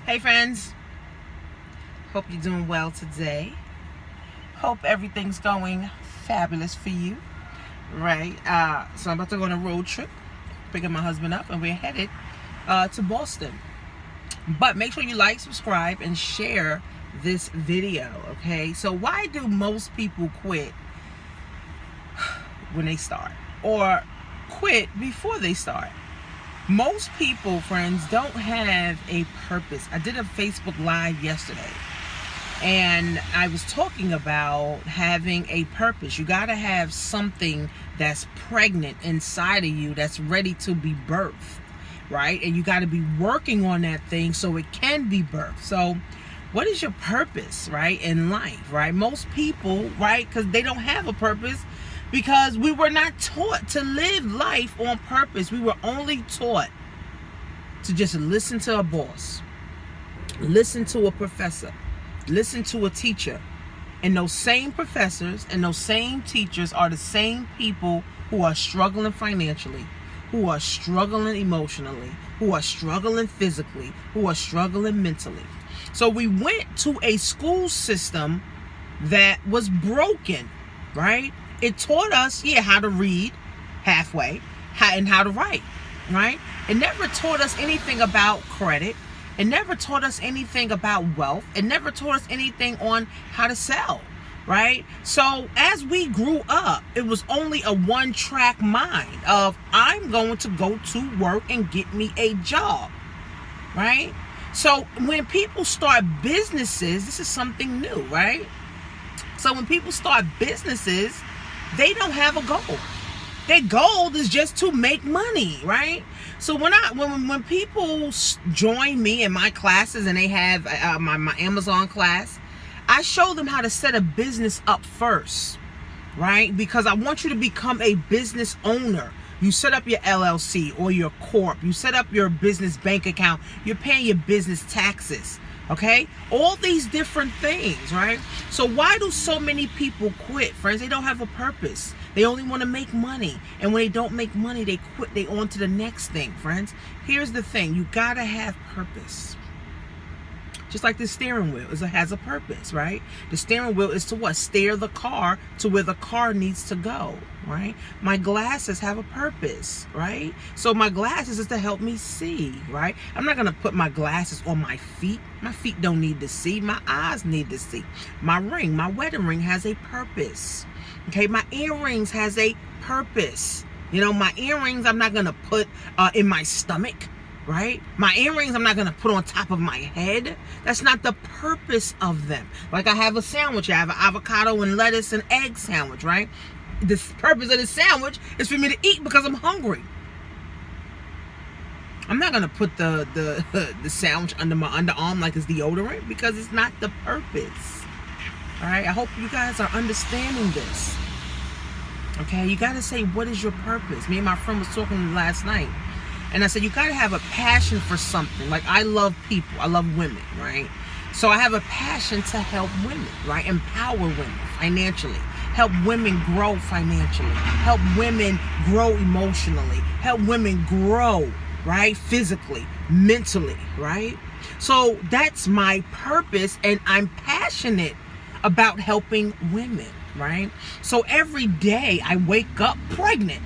Hey friends, hope you're doing well today. Hope everything's going fabulous for you, right? So I'm about to go on a road trip, picking my husband up, and we're headed to Boston. But make sure you like, subscribe, and share this video, okay? So why do most people quit when they start, or quit before they start? Most people, friends, don't have a purpose. I did a Facebook Live yesterday, and I was talking about having a purpose. You got to have something that's pregnant inside of you that's ready to be birthed, right? And you got to be working on that thing so it can be birthed. So what is your purpose, right, in life, right? Most people, right, because they don't have a purpose, because we were not taught to live life on purpose. We were only taught to just listen to a boss, listen to a professor, listen to a teacher. And those same professors and those same teachers are the same people who are struggling financially, who are struggling emotionally, who are struggling physically, who are struggling mentally. So we went to a school system that was broken, right? It taught us, how to read halfway and how to write, right? It never taught us anything about credit. It never taught us anything about wealth. It never taught us anything on how to sell, right? So as we grew up, it was only a one-track mind of, I'm going to go to work and get me a job, right? So when people start businesses, this is something new, right? So when people start businesses, they don't have a goal. Their goal is just to make money, right? So when people join me in my classes and they have my Amazon class, I show them how to set a business up first, right? Because I want you to become a business owner. You set up your LLC or your corp. You set up your business bank account. You're paying your business taxes. Okay, all these different things, right? So why do so many people quit, friends? They don't have a purpose. They only want to make money. And when they don't make money, they quit. They on to the next thing, friends. Here's the thing. You got to have purpose. Just like the steering wheel has a purpose, right? The steering wheel is to what? Steer the car to where the car needs to go, right? My glasses have a purpose, right? So my glasses is to help me see, right? I'm not going to put my glasses on my feet. My feet don't need to see. My eyes need to see. My ring, my wedding ring has a purpose, okay? My earrings has a purpose. You know, my earrings I'm not going to put in my stomach, right? My earrings I'm not going to put on top of my head. That's not the purpose of them. Like I have a sandwich. I have an avocado and lettuce and egg sandwich, right? The purpose of the sandwich is for me to eat because I'm hungry. I'm not going to put the sandwich under my underarm like it's deodorant, because it's not the purpose. All right? I hope you guys are understanding this. Okay? You got to say, what is your purpose? Me and my friend was talking last night. And I said, you got to have a passion for something. Like, I love people. I love women, right? So I have a passion to help women, right? Empower women financially. Help women grow financially. Help women grow emotionally. Help women grow, right? Physically, mentally, right? So that's my purpose, and I'm passionate about helping women, right? So every day I wake up pregnant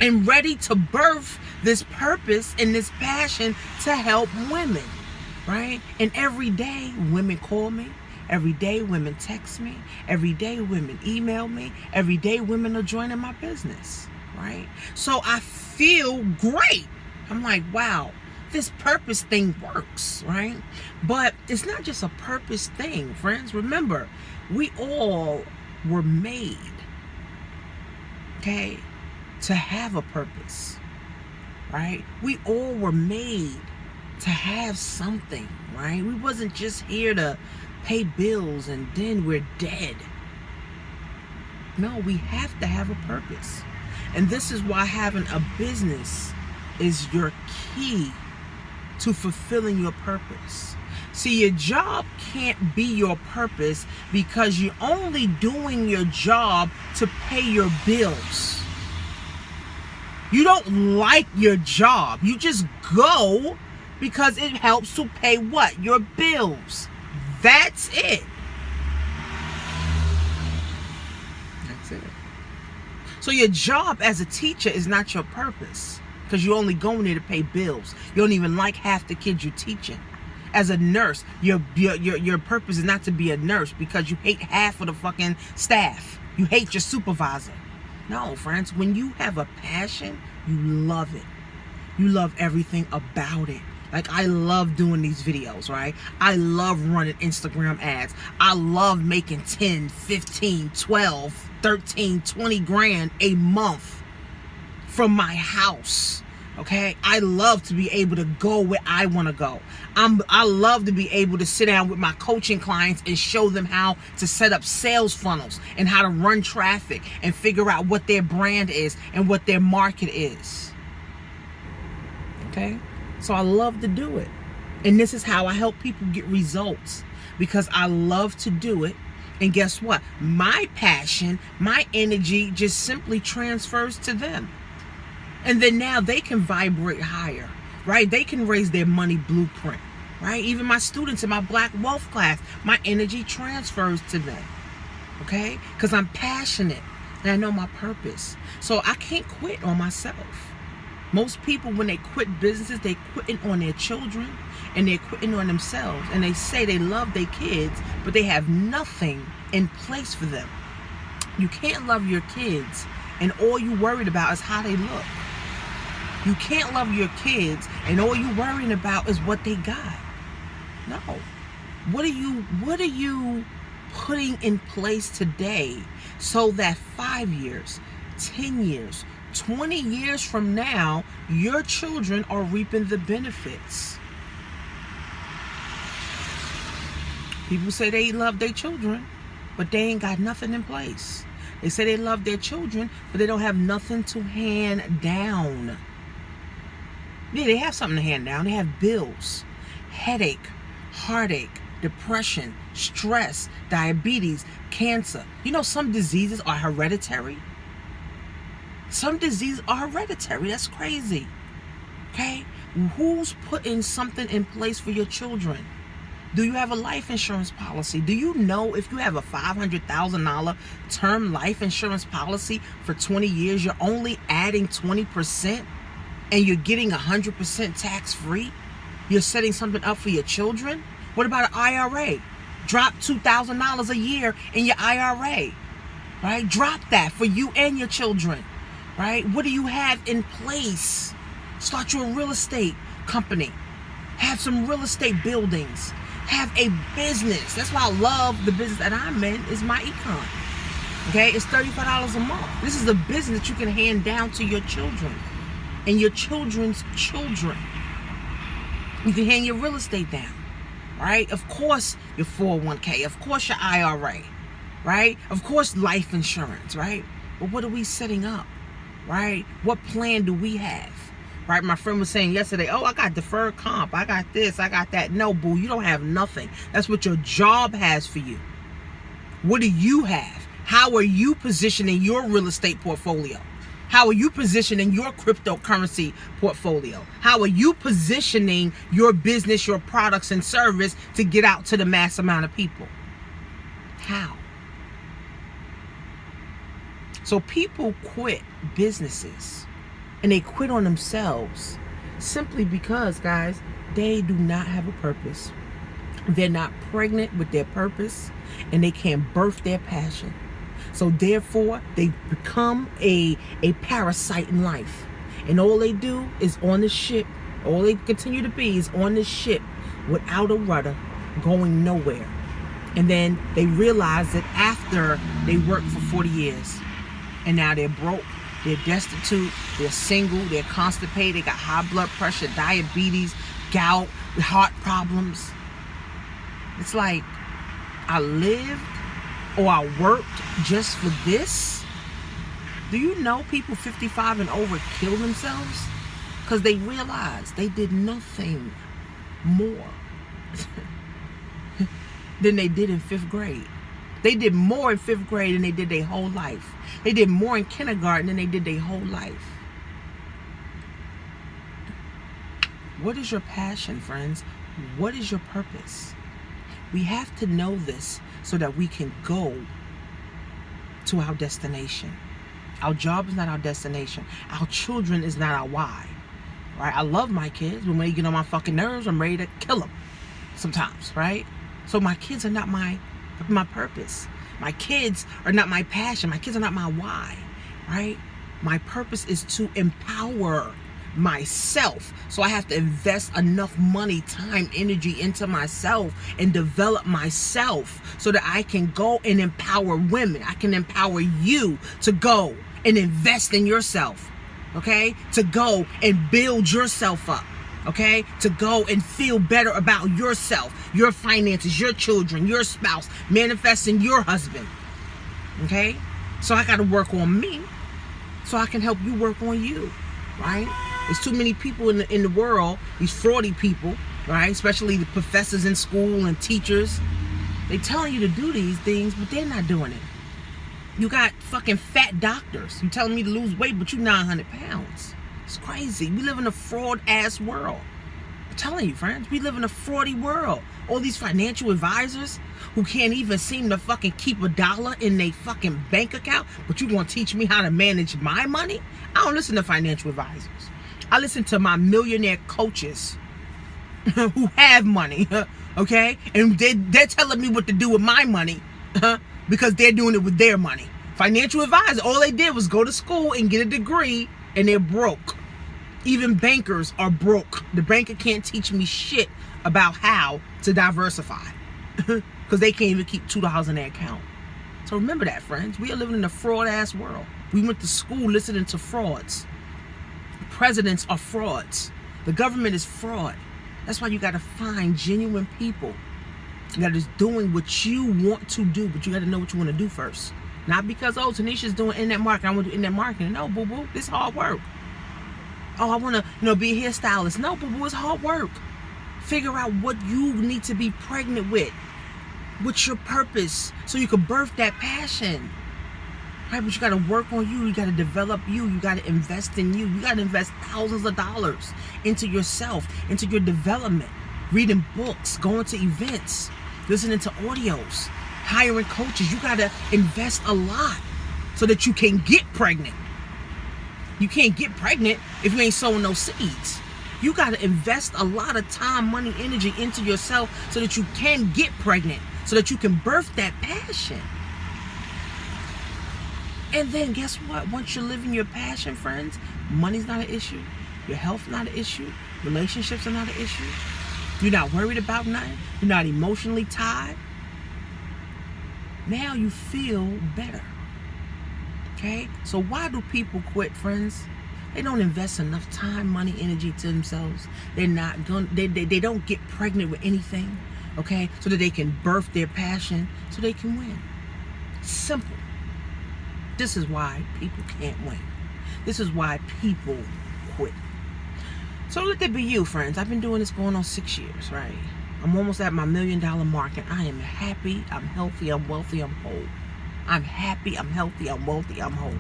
and ready to birth this purpose and this passion to help women, right? And every day women call me. Every day women text me. Every day women email me. Every day women are joining my business, right? So I feel great. I'm like, wow, this purpose thing works, right? But it's not just a purpose thing, friends. Remember, we all were made, okay, to have a purpose, right? We all were made to have something, right? We wasn't just here to pay bills and then we're dead. No, we have to have a purpose. And this is why having a business is your key to fulfilling your purpose. See, your job can't be your purpose because you're only doing your job to pay your bills. You don't like your job. You just go Because it helps to pay what? Your bills. That's it. That's it. So your job as a teacher is not your purpose, because you're only going there to pay bills. You don't even like half the kids you're teaching. As a nurse, your purpose is not to be a nurse, because you hate half of the fucking staff. You hate your supervisor. No, friends, when you have a passion, you love it. You love everything about it. Like, I love doing these videos, right? I love running Instagram ads. I love making 10, 15, 12, 13, 20 grand a month from my house. Okay, I love to be able to go where I want to go. I love to be able to sit down with my coaching clients and show them how to set up sales funnels and how to run traffic and figure out what their brand is and what their market is. Okay, so I love to do it. And this is how I help people get results, because I love to do it. And guess what? My passion, my energy just simply transfers to them. And then now they can vibrate higher, right? They can raise their money blueprint, right? Even my students in my Black Wealth class, my energy transfers to them, okay? Because I'm passionate and I know my purpose. So I can't quit on myself. Most people, when they quit businesses, they quitting on their children and they're quitting on themselves. And they say they love their kids, but they have nothing in place for them. You can't love your kids and all you worried about is how they look. You can't love your kids and all you worrying about is what they got. No. What are you putting in place today so that 5 years, 10 years, 20 years from now, your children are reaping the benefits? People say they love their children, but they ain't got nothing in place. They say they love their children, but they don't have nothing to hand down. Yeah, they have something to hand down. They have bills, headache, heartache, depression, stress, diabetes, cancer. You know, some diseases are hereditary. Some diseases are hereditary. That's crazy. Okay? Who's putting something in place for your children? Do you have a life insurance policy? Do you know if you have a $500,000 term life insurance policy for 20 years, you're only adding 20% and you're getting 100% tax-free? You're setting something up for your children? What about an IRA? Drop $2,000 a year in your IRA, right? Drop that for you and your children, right? What do you have in place? Start your real estate company. Have some real estate buildings. Have a business. That's why I love the business that I'm in, is Myecon. Okay, it's $35 a month. This is a business that you can hand down to your children and your children's children. You can hand your real estate down, right? Of course, your 401k. Of course, your IRA, right? Of course, life insurance, right? But what are we setting up, right? What plan do we have? Right, my friend was saying yesterday, oh, I got deferred comp, I got this, I got that. No, boo, you don't have nothing. That's what your job has for you. What do you have? How are you positioning your real estate portfolio? How are you positioning your cryptocurrency portfolio? How are you positioning your business, your products and service to get out to the mass amount of people? How? So people quit businesses. And they quit on themselves simply because, guys, they do not have a purpose. They're not pregnant with their purpose and they can't birth their passion. So therefore, they become a parasite in life. And all they do is on the ship, all they continue to be is on the ship without a rudder, going nowhere. And then they realize that after they worked for 40 years and now they're broke, they're destitute, they're single, they're constipated, they got high blood pressure, diabetes, gout, heart problems. It's like, I lived or I worked just for this? Do you know people 55 and over kill themselves? Because they realize they did nothing more than they did in 5th grade. They did more in 5th grade than they did their whole life. They did more in kindergarten than they did their whole life. What is your passion, friends? What is your purpose? We have to know this so that we can go to our destination. Our job is not our destination. Our children is not our why. Right? I love my kids, but when they get on my fucking nerves, I'm ready to kill them sometimes, right? So my kids are not my purpose. My kids are not my passion. My kids are not my why, right? My purpose is to empower myself. So I have to invest enough money, time, energy into myself and develop myself so that I can go and empower women. I can empower you to go and invest in yourself, okay? To go and build yourself up, okay? To go and feel better about yourself, your finances, your children, your spouse, manifesting your husband, okay? So I got to work on me so I can help you work on you, right? There's too many people in the world, these fraudy people, right? Especially the professors in school and teachers. They telling you to do these things, but they're not doing it. You got fucking fat doctors. You telling me to lose weight, but you 900 pounds. It's crazy. We live in a fraud-ass world. I'm telling you, friends, we live in a fraudy world. All these financial advisors who can't even seem to fucking keep $1 in their fucking bank account, but you gonna teach me how to manage my money? I don't listen to financial advisors. I listen to my millionaire coaches who have money, okay? And they're telling me what to do with my money because they're doing it with their money. Financial advisors, all they did was go to school and get a degree, and they're broke. Even bankers are broke. The banker can't teach me shit about how to diversify because they can't even keep $2 in their account. So remember that, friends. We are living in a fraud-ass world. We went to school listening to frauds. Presidents are frauds. The government is fraud. That's why you got to find genuine people that is doing what you want to do, but you got to know what you want to do first. Not because, oh, Tanisha's doing internet marketing, I want to do internet marketing. No, boo-boo, this is hard work. Oh, I want to, be a hairstylist. No, boo-boo, it's hard work. Figure out what you need to be pregnant with. What's your purpose so you can birth that passion. Right, but you got to work on you. You got to develop you. You got to invest in you. You got to invest thousands of dollars into yourself, into your development, reading books, going to events, listening to audios, hiring coaches. You got to invest a lot so that you can get pregnant. You can't get pregnant if you ain't sowing those seeds. You got to invest a lot of time, money, energy into yourself so that you can get pregnant, so that you can birth that passion. And then guess what? Once you're living your passion, friends, money's not an issue. Your health not an issue. Relationships are not an issue. You're not worried about nothing. You're not emotionally tied. Now you feel better. Okay? So why do people quit, friends? They don't invest enough time, money, energy to themselves. They're not going. They don't get pregnant with anything. Okay? So that they can birth their passion, so they can win. Simple. This is why people can't win. This is why people quit. So let that be you, friends. I've been doing this going on 6 years, right? I'm almost at my $1 million mark, and I am happy, I'm healthy, I'm wealthy, I'm whole. I'm happy, I'm healthy, I'm wealthy, I'm whole.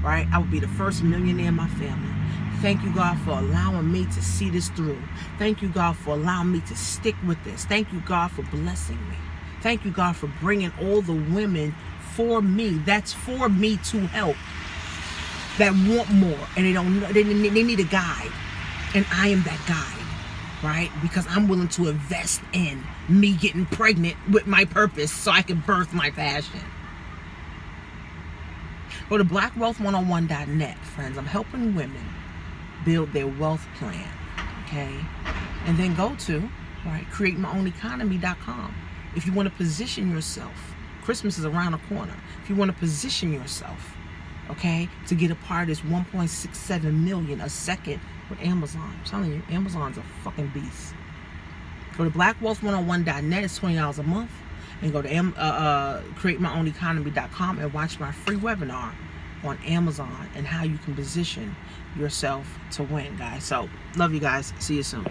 Right? I will be the first millionaire in my family. Thank you, God, for allowing me to see this through. Thank you, God, for allowing me to stick with this. Thank you, God, for blessing me. Thank you, God, for bringing all the women for me. That's for me to help. That want more, and they need a guide, and I am that guide, right? Because I'm willing to invest in me getting pregnant with my purpose, so I can birth my passion. Go to blackwealth101.net, friends. I'm helping women build their wealth plan, okay? And then go to, right, createmyown.com. If you want to position yourself, Christmas is around the corner. If you want to position yourself, okay, to get a part of this 1.67 million a second with Amazon. I'm telling you, Amazon's a fucking beast. Go to blackwealth101.net. It's $20 a month. And go to createmyown.com and watch my free webinar on Amazon and how you can position yourself to win, guys. So, love you guys. See you soon.